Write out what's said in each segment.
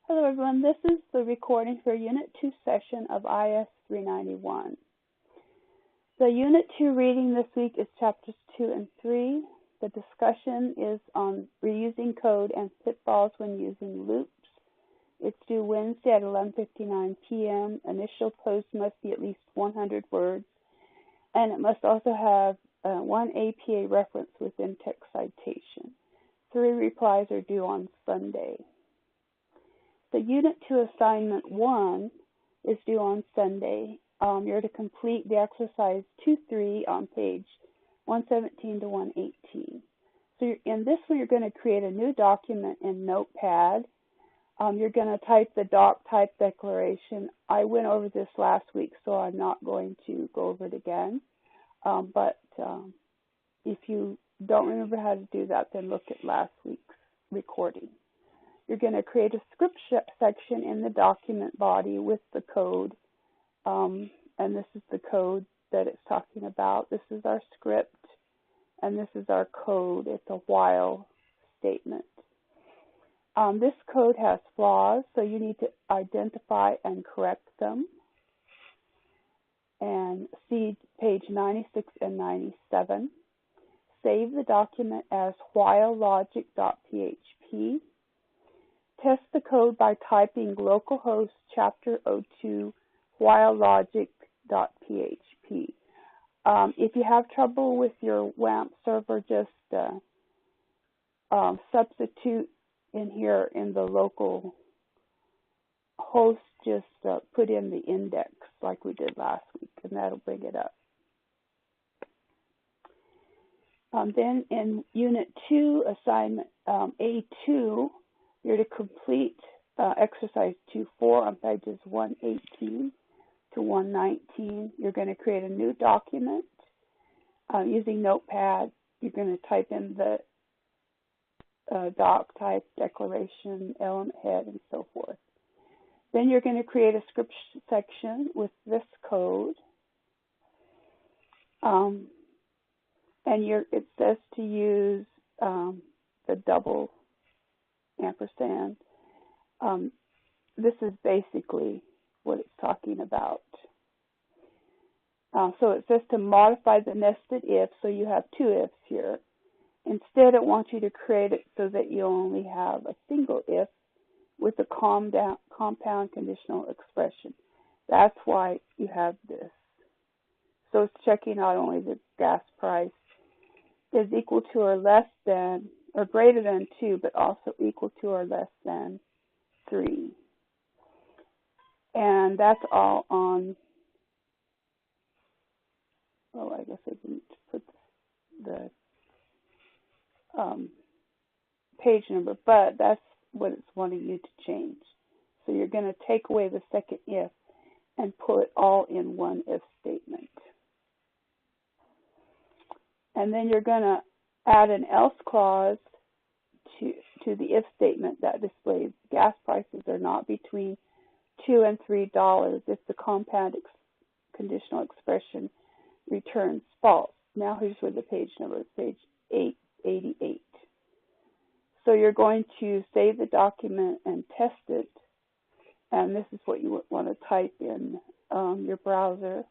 Hello everyone, this is the recording for Unit 2 session of IS391. The Unit 2 reading this week is Chapters 2 and 3. The discussion is on reusing code and pitfalls when using loops. It's due Wednesday at 11:59 p.m. Initial post must be at least 100 words, and it must also have one APA reference within text citation. 3 replies are due on Sunday. The Unit 2 Assignment 1 is due on Sunday. You're to complete the exercise 2-3 on page 117 to 118. So in this one, you're going to create a new document in Notepad. You're going to type the doc type declaration. I went over this last week, so I'm not going to go over it again. But if you don't remember how to do that, then look at last week's recording. You're going to create a script section in the document body with the code, and this is the code that it's talking about. This is our script, and this is our code. It's a while statement. This code has flaws, so you need to identify and correct them. And see page 96 and 97. Save the document as whilelogic.php. Test the code by typing localhost chapter 02 whilelogic.php. If you have trouble with your WAMP server, just substitute in here in the local host, just put in the index like we did last week, and that'll bring it up. Then in Unit 2, Assignment A2, you're to complete exercise 2-4 on pages 118 to 119. You're going to create a new document using Notepad. You're going to type in the doc type, declaration, element head, and so forth. Then you're going to create a script section with this code. And it says to use the double ampersand. This is basically what it's talking about. So it says to modify the nested if, so you have 2 ifs here. Instead, it wants you to create it so that you only have a single if with a compound conditional expression. That's why you have this. So it's checking not only the gas price is equal to or less than or greater than 2, but also equal to or less than 3. And that's all on, well, I guess I didn't put the page number, but that's what it's wanting you to change. So you're going to take away the second if and put all in one if statement. And then you're going to add an else clause to the if statement that displays gas prices are not between $2 and $3 if the compound conditional expression returns false. Now here's where the page number is, page 888. So you're going to save the document and test it, and this is what you want to type in your browser,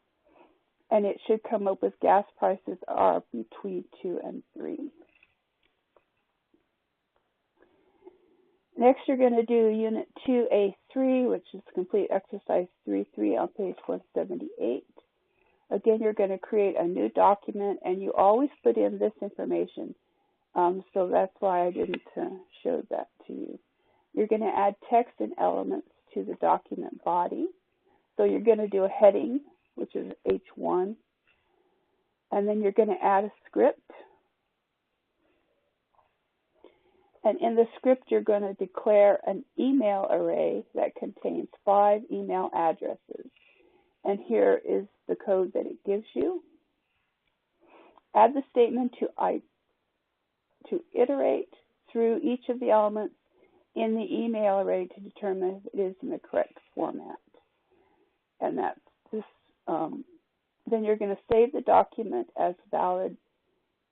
and it should come up with gas prices are between 2 and 3. Next, you're going to do Unit 2A3, which is complete exercise 3-3 on page 178. Again, you're going to create a new document, and you always put in this information, so that's why I didn't show that to you. You're going to add text and elements to the document body. So you're going to do a heading, which is H1, and then you're going to add a script. And in the script, you're going to declare an email array that contains 5 email addresses. And here is the code that it gives you. Add the statement to iterate through each of the elements in the email array to determine if it is in the correct format. And that's this. Then you're going to save the document as valid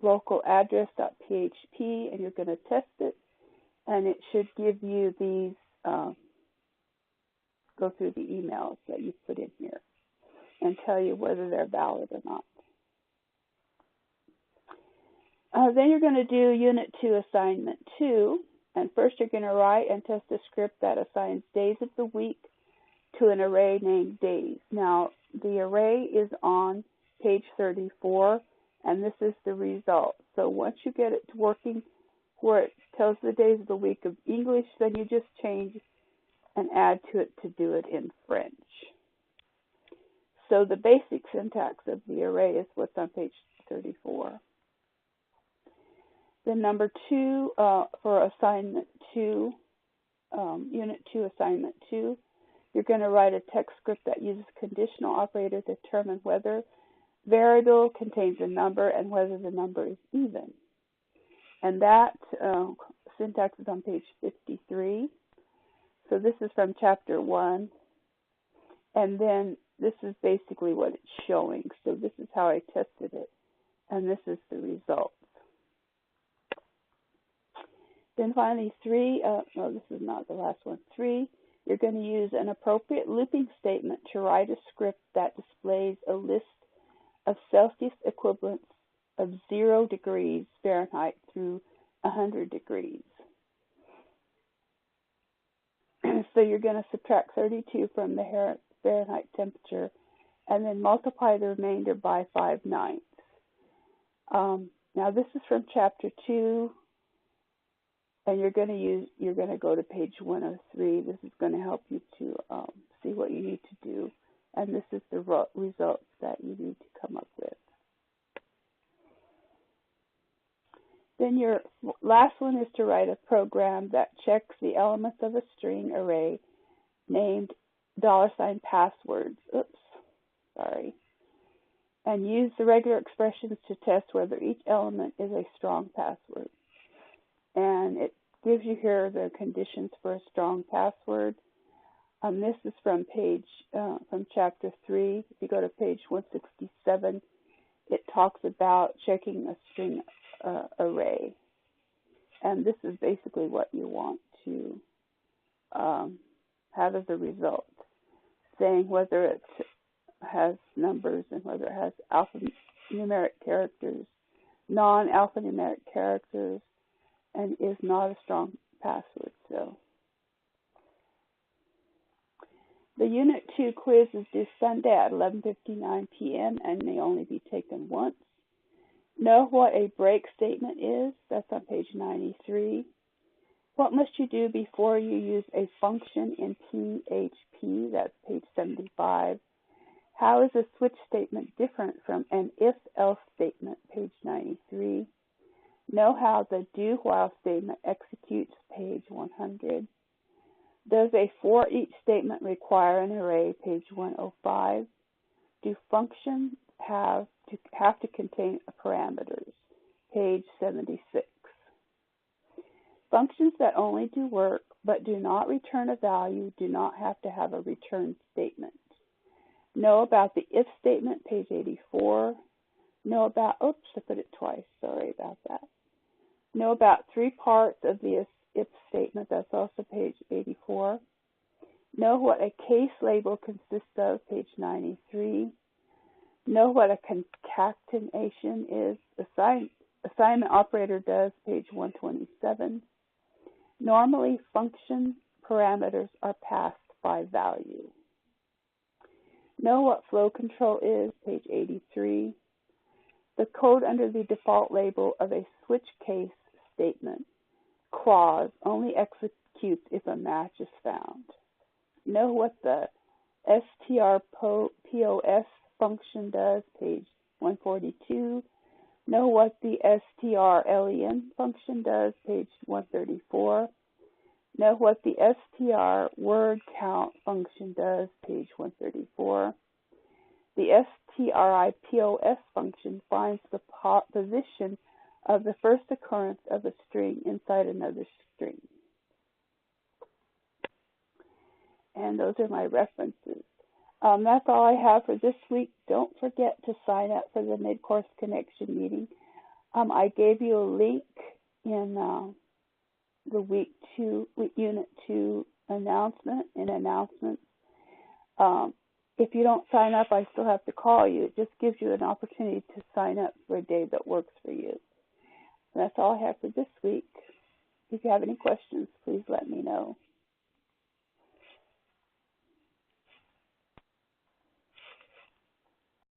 local address.php, and you're going to test it, and it should give you these go through the emails that you put in here and tell you whether they're valid or not. Then you're going to do Unit 2, Assignment 2. And first you're going to write and test a script that assigns days of the week to an array named days. Now, the array is on page 34, and this is the result. So once you get it working where it tells the days of the week of English, then you just change and add to it to do it in French. So the basic syntax of the array is what's on page 34. Then number 2, for assignment 2, Unit 2, Assignment 2, you're going to write a text script that uses conditional operator to determine whether variable contains a number and whether the number is even. And that syntax is on page 53. So this is from chapter 1. And then this is basically what it's showing. So this is how I tested it. And this is the result. Then finally 3, no, this is not the last one. 3, you're going to use an appropriate looping statement to write a script that displays a list of Celsius equivalents of 0 degrees Fahrenheit through 100 degrees. So you're going to subtract 32 from the Fahrenheit temperature and then multiply the remainder by 5/9. Now this is from chapter 2. And you're going to go to page 103. This is going to help you to see what you need to do. And this is the results that you need to come up with. Then your last one is to write a program that checks the elements of a string array named $passwords. And use the regular expressions to test whether each element is a strong password. And it gives you here the conditions for a strong password. This is from chapter 3. If you go to page 167, it talks about checking a string array. And this is basically what you want to have as a result, saying whether it has numbers and whether it has alphanumeric characters, non-alphanumeric characters, and is not a strong password. So the Unit 2 quiz is due Sunday at 11:59 p.m. and may only be taken once. Know what a break statement is. That's on page 93. What must you do before you use a function in PHP? That's page 75. How is a switch statement different from an if-else statement? Page 93. Know how the do-while statement executes, page 100. Does a for-each statement require an array, page 105. Do functions have to contain parameters, page 76. Functions that only do work but do not return a value do not have to have a return statement. Know about the if statement, page 84. Know about, I put it twice, sorry about that. Know about 3 parts of the if statement, that's also page 84. Know what a case label consists of, page 93. Know what a concatenation is, assignment operator does, page 127. Normally, function parameters are passed by value. Know what flow control is, page 83. The code under the default label of a switch case statement clause only executes if a match is found. Know what the strPOS function does, page 142. Know what the strlen function does, page 134. Know what the str word count function does, page 134. The stripos function finds the position of the first occurrence of a string inside another string. And those are my references. That's all I have for this week. Don't forget to sign up for the Mid-Course Connection meeting. I gave you a link in the Unit 2 announcements. If you don't sign up, I still have to call you. It just gives you an opportunity to sign up for a day that works for you. And that's all I have for this week. If you have any questions, please let me know.